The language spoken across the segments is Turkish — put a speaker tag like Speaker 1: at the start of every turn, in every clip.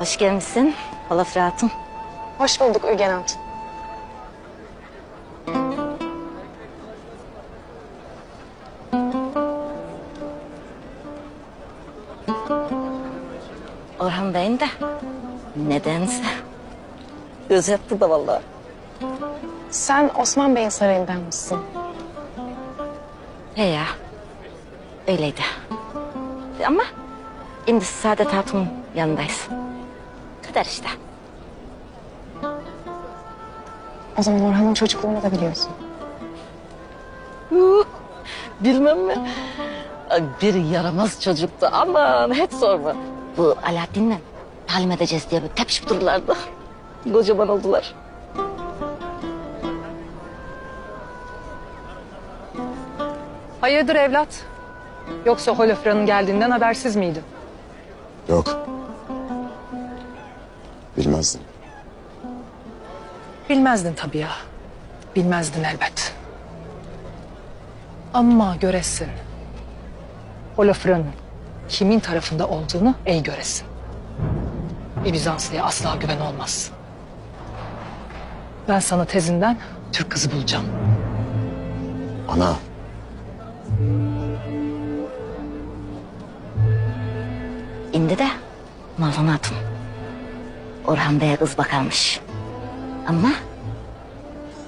Speaker 1: Hoş gelmişsin Olafur Hatun.
Speaker 2: Hoş bulduk Ülgen Hatun.
Speaker 1: Orhan Bey'in de nedense göz yattı da vallahi.
Speaker 2: Sen Osman Bey'in sarayından mısın?
Speaker 1: He ya, öyleydi. Ama şimdi Saadet Hatun'un yanındayız. Kader işte.
Speaker 2: O zaman Orhan'ın çocukluğunu da biliyorsun.
Speaker 1: Bilmem mi? Ay, bir yaramaz çocuktu. Aman hiç sorma. Bu Alaaddin'le talim edeceğiz diye böyle tepişip dururlardı. Kocaman oldular.
Speaker 3: Hayırdır evlat? Yoksa Holofra'nın geldiğinden habersiz miydin?
Speaker 4: Yok. Bilmezdim.
Speaker 3: Bilmezdin tabii ya. Bilmezdin elbet. Ama göresin. Holofra'nın kimin tarafında olduğunu iyi göresin. Bir Bizanslı'ya asla güven olmaz. Ben sana tezinden Türk kızı bulacağım.
Speaker 4: Ana.
Speaker 1: İndi de Malhan Hatun Orhan Bey'e kız bakarmış. Ama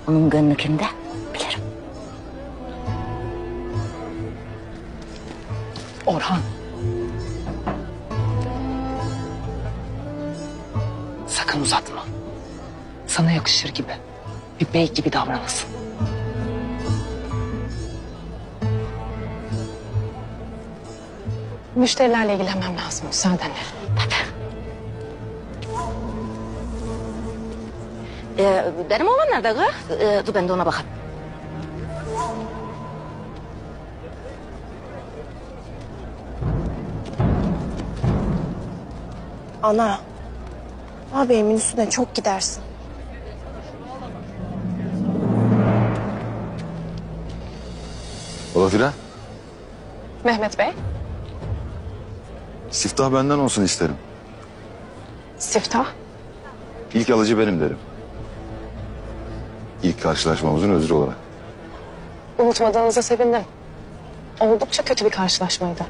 Speaker 1: onun gönlü kimde bilirim.
Speaker 3: Orhan. Sakın uzatma. Sana yakışır gibi. Bir bey gibi davranasın.
Speaker 2: Müşterilerle ilgilenmem lazım müsaadenle.
Speaker 1: Benim oğlan nerede kız? Dur ben de ona bakayım.
Speaker 5: Ana, ağabeyimin üstüne çok gidersin.
Speaker 4: Olafira,
Speaker 2: Mehmet Bey,
Speaker 4: siftah benden olsun isterim.
Speaker 2: siftah.
Speaker 4: İlk alıcı benim derim. İlk karşılaşmamızın özrü olarak.
Speaker 2: Unutmadığınıza sevindim. Oldukça kötü bir karşılaşmaydı.